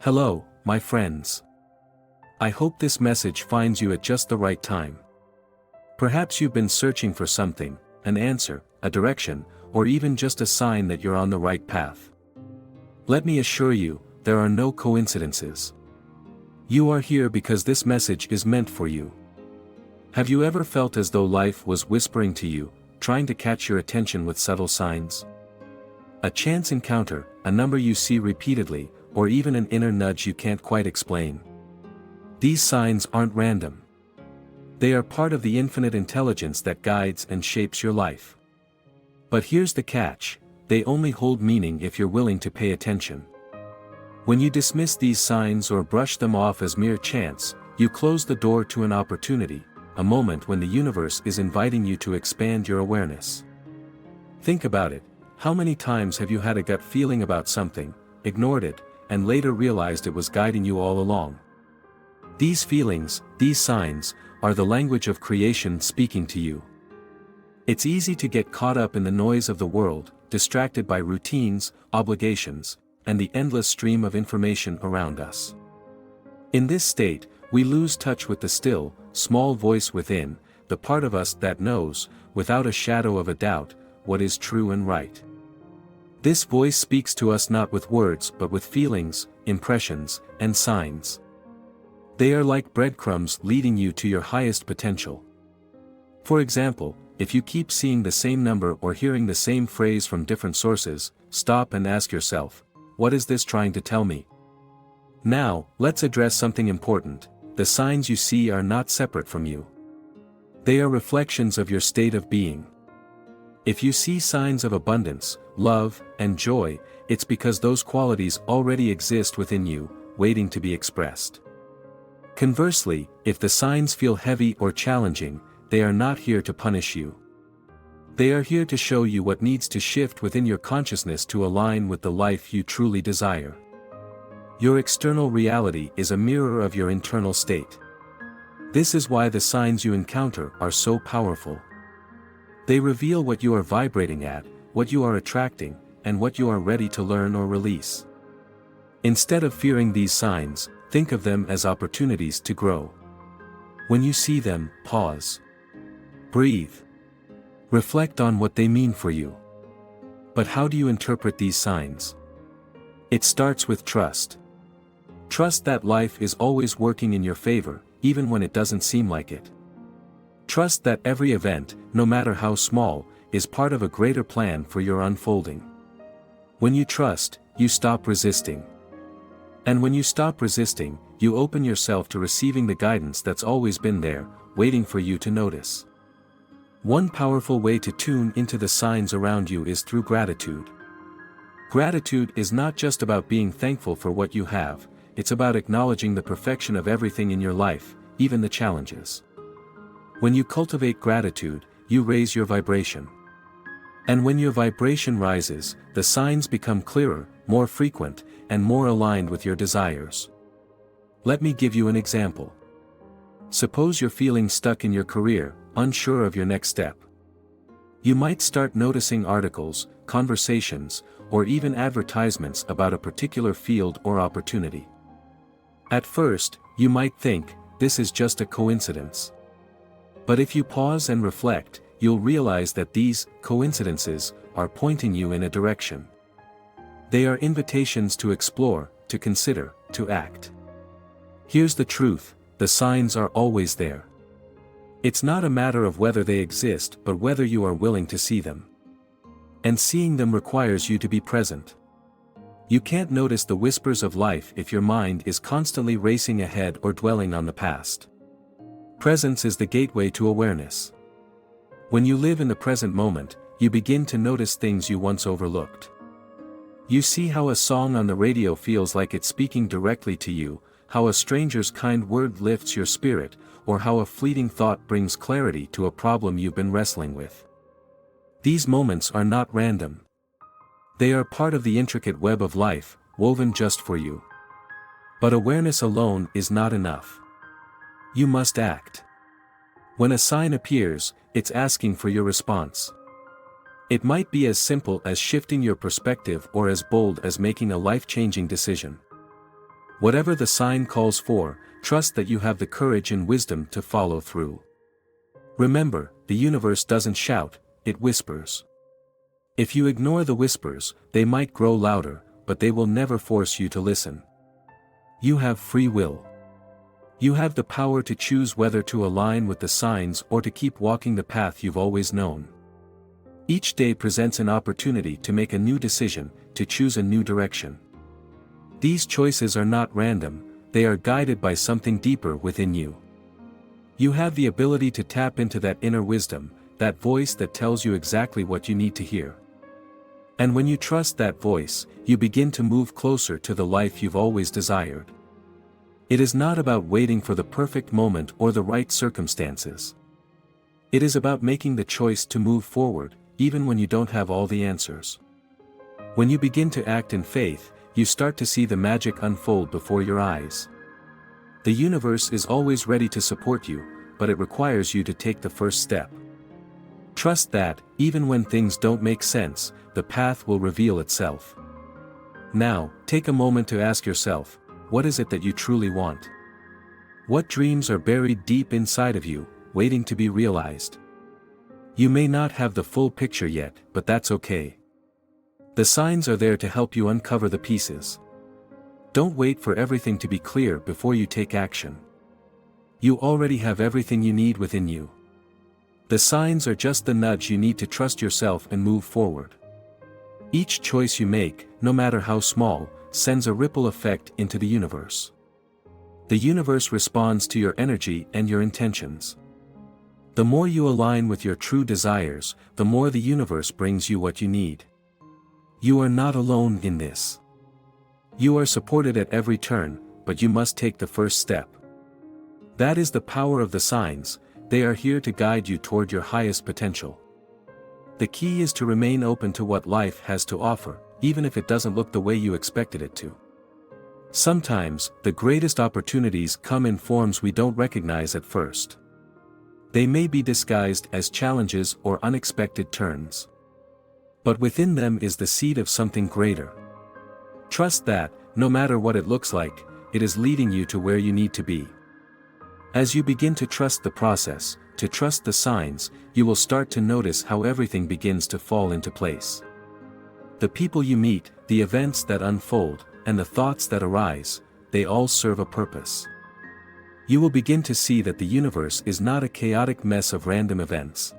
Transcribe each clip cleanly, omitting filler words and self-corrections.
Hello, my friends. I hope this message finds you at just the right time. Perhaps you've been searching for something, an answer, a direction, or even just a sign that you're on the right path. Let me assure you, there are no coincidences. You are here because this message is meant for you. Have you ever felt as though life was whispering to you, trying to catch your attention with subtle signs? A chance encounter, a number you see repeatedly, or even an inner nudge you can't quite explain. These signs aren't random. They are part of the infinite intelligence that guides and shapes your life. But here's the catch, they only hold meaning if you're willing to pay attention. When you dismiss these signs or brush them off as mere chance, you close the door to an opportunity, a moment when the universe is inviting you to expand your awareness. Think about it, how many times have you had a gut feeling about something, ignored it, and later realized it was guiding you all along? These feelings, these signs, are the language of creation speaking to you. It's easy to get caught up in the noise of the world, distracted by routines, obligations, and the endless stream of information around us. In this state, we lose touch with the still, small voice within, the part of us that knows, without a shadow of a doubt, what is true and right. This voice speaks to us not with words but with feelings, impressions, and signs. They are like breadcrumbs leading you to your highest potential. For example, if you keep seeing the same number or hearing the same phrase from different sources, stop and ask yourself, what is this trying to tell me? Now, let's address something important. The signs you see are not separate from you. They are reflections of your state of being. If you see signs of abundance, love, and joy, it's because those qualities already exist within you, waiting to be expressed. Conversely, if the signs feel heavy or challenging, they are not here to punish you. They are here to show you what needs to shift within your consciousness to align with the life you truly desire. Your external reality is a mirror of your internal state. This is why the signs you encounter are so powerful. They reveal what you are vibrating at, what you are attracting, and what you are ready to learn or release. Instead of fearing these signs, think of them as opportunities to grow. When you see them, pause. Breathe. Reflect on what they mean for you. But how do you interpret these signs? It starts with trust. Trust that life is always working in your favor, even when it doesn't seem like it. Trust that every event, no matter how small, is part of a greater plan for your unfolding. When you trust, you stop resisting. And when you stop resisting, you open yourself to receiving the guidance that's always been there, waiting for you to notice. One powerful way to tune into the signs around you is through gratitude. Gratitude is not just about being thankful for what you have, it's about acknowledging the perfection of everything in your life, even the challenges. When you cultivate gratitude, you raise your vibration. And when your vibration rises, the signs become clearer, more frequent, and more aligned with your desires. Let me give you an example. Suppose you're feeling stuck in your career, unsure of your next step. You might start noticing articles, conversations, or even advertisements about a particular field or opportunity. At first, you might think, this is just a coincidence. But if you pause and reflect, you'll realize that these coincidences are pointing you in a direction. They are invitations to explore, to consider, to act. Here's the truth, the signs are always there. It's not a matter of whether they exist but whether you are willing to see them. And seeing them requires you to be present. You can't notice the whispers of life if your mind is constantly racing ahead or dwelling on the past. Presence is the gateway to awareness. When you live in the present moment, you begin to notice things you once overlooked. You see how a song on the radio feels like it's speaking directly to you, how a stranger's kind word lifts your spirit, or how a fleeting thought brings clarity to a problem you've been wrestling with. These moments are not random. They are part of the intricate web of life, woven just for you. But awareness alone is not enough. You must act. When a sign appears, it's asking for your response. It might be as simple as shifting your perspective or as bold as making a life-changing decision. Whatever the sign calls for, trust that you have the courage and wisdom to follow through. Remember, the universe doesn't shout, it whispers. If you ignore the whispers, they might grow louder, but they will never force you to listen. You have free will. You have the power to choose whether to align with the signs or to keep walking the path you've always known. Each day presents an opportunity to make a new decision, to choose a new direction. These choices are not random, they are guided by something deeper within you. You have the ability to tap into that inner wisdom, that voice that tells you exactly what you need to hear. And when you trust that voice, you begin to move closer to the life you've always desired. It is not about waiting for the perfect moment or the right circumstances. It is about making the choice to move forward, even when you don't have all the answers. When you begin to act in faith, you start to see the magic unfold before your eyes. The universe is always ready to support you, but it requires you to take the first step. Trust that, even when things don't make sense, the path will reveal itself. Now, take a moment to ask yourself, what is it that you truly want? What dreams are buried deep inside of you, waiting to be realized? You may not have the full picture yet, but that's okay. The signs are there to help you uncover the pieces. Don't wait for everything to be clear before you take action. You already have everything you need within you. The signs are just the nudge you need to trust yourself and move forward. Each choice you make, no matter how small, sends a ripple effect into the universe. The universe responds to your energy and your intentions. The more you align with your true desires, the more the universe brings you what you need. You are not alone in this. You are supported at every turn, but you must take the first step. That is the power of the signs, they are here to guide you toward your highest potential. The key is to remain open to what life has to offer, even if it doesn't look the way you expected it to. Sometimes, the greatest opportunities come in forms we don't recognize at first. They may be disguised as challenges or unexpected turns. But within them is the seed of something greater. Trust that, no matter what it looks like, it is leading you to where you need to be. As you begin to trust the process, to trust the signs, you will start to notice how everything begins to fall into place. The people you meet, the events that unfold, and the thoughts that arise, they all serve a purpose. You will begin to see that the universe is not a chaotic mess of random events.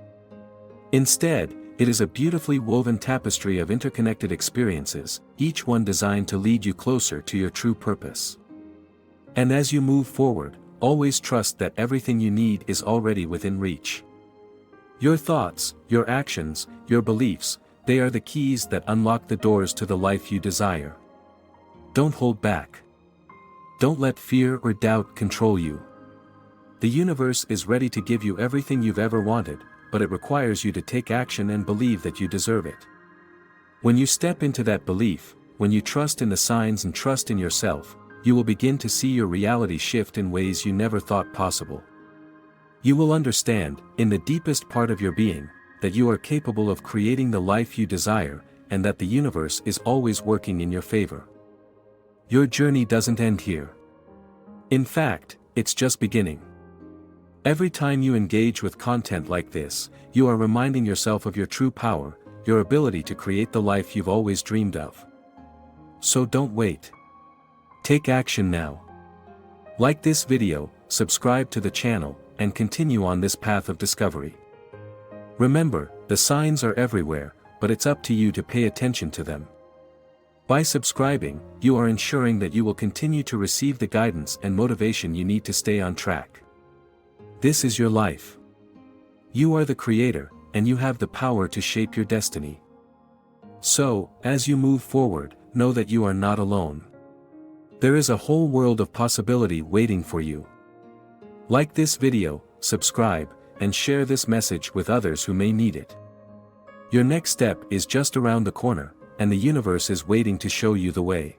Instead, it is a beautifully woven tapestry of interconnected experiences, each one designed to lead you closer to your true purpose. And as you move forward, always trust that everything you need is already within reach. Your thoughts, your actions, your beliefs, they are the keys that unlock the doors to the life you desire. Don't hold back. Don't let fear or doubt control you. The universe is ready to give you everything you've ever wanted, but it requires you to take action and believe that you deserve it. When you step into that belief, when you trust in the signs and trust in yourself, you will begin to see your reality shift in ways you never thought possible. You will understand, in the deepest part of your being, that you are capable of creating the life you desire, and that the universe is always working in your favor. Your journey doesn't end here. In fact, it's just beginning. Every time you engage with content like this, you are reminding yourself of your true power, your ability to create the life you've always dreamed of. So don't wait. Take action now. Like this video, subscribe to the channel, and continue on this path of discovery. Remember, the signs are everywhere, but it's up to you to pay attention to them. By subscribing, you are ensuring that you will continue to receive the guidance and motivation you need to stay on track. This is your life. You are the creator, and you have the power to shape your destiny. So, as you move forward, know that you are not alone. There is a whole world of possibility waiting for you. Like this video, subscribe, and share this message with others who may need it. Your next step is just around the corner, and the universe is waiting to show you the way.